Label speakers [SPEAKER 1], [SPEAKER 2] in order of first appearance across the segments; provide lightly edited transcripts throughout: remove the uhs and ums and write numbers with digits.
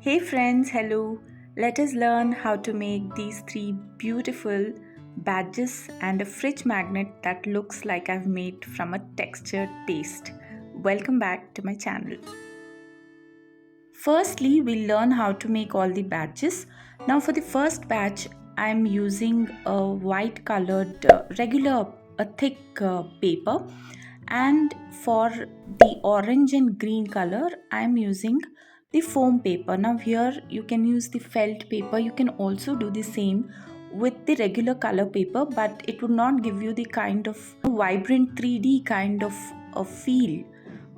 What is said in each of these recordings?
[SPEAKER 1] Hey friends, hello. Let us learn how to make these three beautiful badges and a fridge magnet that looks like I've made from a textured paste. Welcome back to my channel. Firstly, we'll learn how to make all the badges. Now for the first badge, I'm using a white colored regular a thick paper, and for the orange and green color I'm using the foam paper. Now here you can use the felt paper. You can also do the same with the regular color paper, but it would not give you the kind of vibrant 3D kind of feel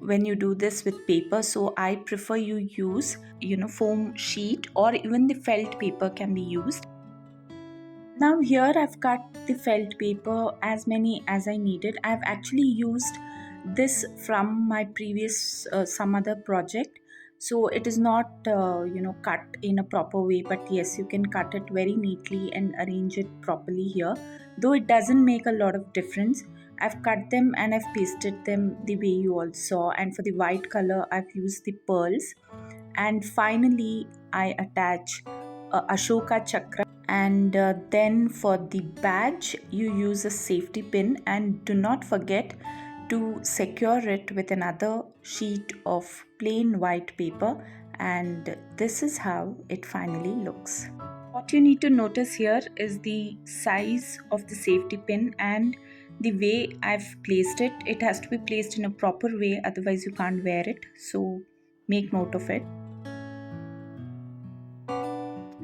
[SPEAKER 1] when you do this with paper. So I prefer you use foam sheet, or even the felt paper can be used. Now here I've cut the felt paper as many as I needed. I've actually used this from my previous some other project, so it is not cut in a proper way, but yes, you can cut it very neatly and arrange it properly here, though it doesn't make a lot of difference. I've cut them and I've pasted them the way you all saw, and for the white color I've used the pearls, and finally I attach Ashoka chakra. And then for the badge you use a safety pin, and do not forget to secure it with another sheet of plain white paper, and this is how it finally looks. What you need to notice here is the size of the safety pin and the way I've placed it. It has to be placed in a proper way, otherwise you can't wear it, so make note of it.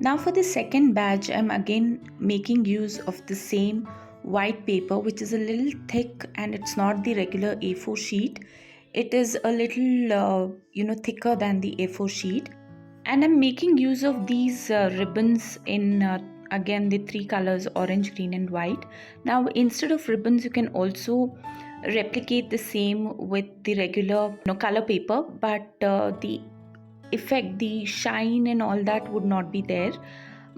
[SPEAKER 1] Now for the second badge, I'm again making use of the same white paper, which is a little thick, and it's not the regular A4 sheet. It is a little thicker than the A4 sheet, and I'm making use of these ribbons in again the three colors orange, green and white. Now instead of ribbons you can also replicate the same with the regular color paper, but the effect, the shine and all that would not be there,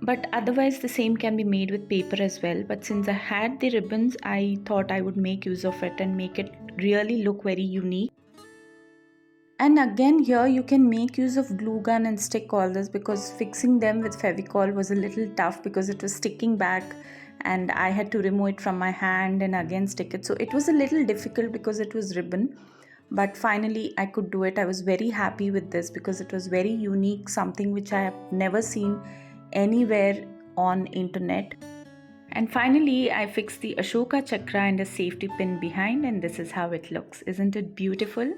[SPEAKER 1] but otherwise the same can be made with paper as well. But since I had the ribbons, I thought I would make use of it and make it really look very unique. And again here you can make use of glue gun and stick all this, because fixing them with Fevicol was a little tough because it was sticking back and I had to remove it from my hand and again stick it, so it was a little difficult because it was ribbon. But finally I could do it. I was very happy with this because it was very unique, something which I have never seen anywhere on internet. And finally I fixed the Ashoka chakra and a safety pin behind, and this is how it looks. Isn't it beautiful?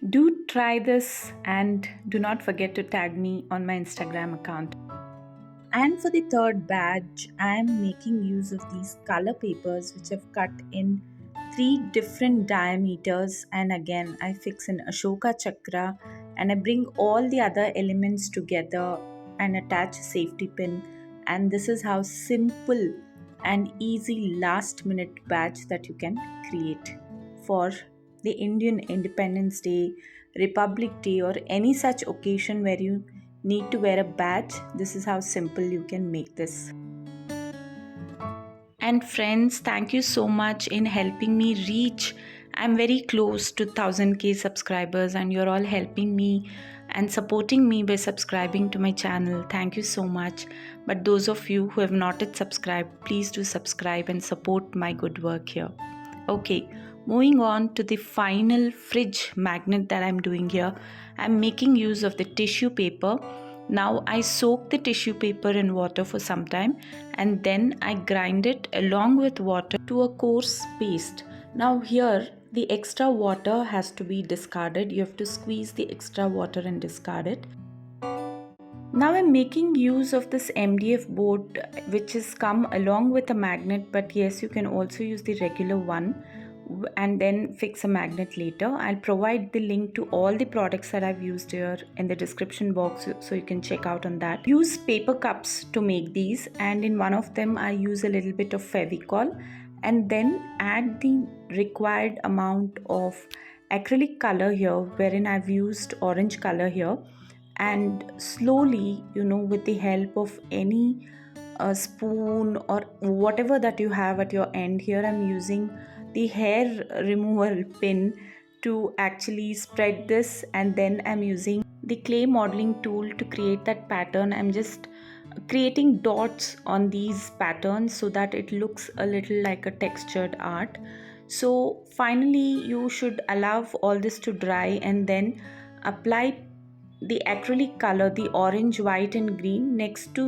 [SPEAKER 1] Do try this and do not forget to tag me on my Instagram account. And for the third badge, I am making use of these color papers which I've cut in three different diameters, and again I fix an Ashoka chakra and I bring all the other elements together and attach a safety pin, and this is how simple and easy last minute badge that you can create for the Indian Independence Day, Republic Day, or any such occasion where you need to wear a badge. This is how simple you can make this. And friends, thank you so much in helping me reach. I'm very close to 1000k subscribers, and you're all helping me and supporting me by subscribing to my channel. Thank you so much. But those of you who have not yet subscribed, please do subscribe and support my good work here. Okay, moving on to the final fridge magnet that I'm doing here. I'm making use of the tissue paper. Now I soak the tissue paper in water for some time, and then I grind it along with water to a coarse paste. Now here the extra water has to be discarded. You have to squeeze the extra water and discard it. Now I'm making use of this MDF board which has come along with a magnet, but yes, you can also use the regular one and then fix a magnet later. I'll provide the link to all the products that I've used here in the description box, so you can check out on that. Use paper cups to make these, and in one of them I use a little bit of Fevicol and then add the required amount of acrylic color here, wherein I've used orange color here, and slowly, with the help of any spoon or whatever that you have at your end. Here I'm using the hair removal pin to actually spread this, and then I'm using the clay modeling tool to create that pattern. I'm just creating dots on these patterns so that it looks a little like a textured art. So finally you should allow all this to dry and then apply the acrylic color, the orange, white and green, next to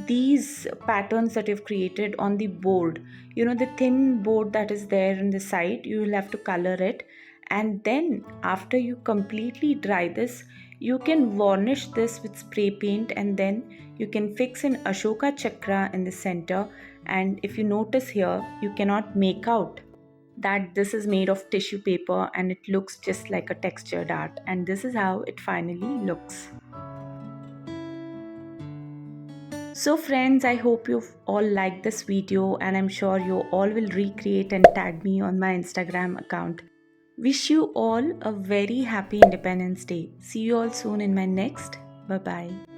[SPEAKER 1] these patterns that you've created on the board. You know, the thin board that is there on the side, you will have to color it. And then after you completely dry this, you can varnish this with spray paint, and then you can fix an Ashoka chakra in the center. And if you notice here, you cannot make out that this is made of tissue paper, and it looks just like a textured art, and this is how it finally looks. So friends, I hope you've all liked this video, and I'm sure you all will recreate and tag me on my Instagram account. Wish you all a very happy Independence Day. See you all soon in my next. Bye bye.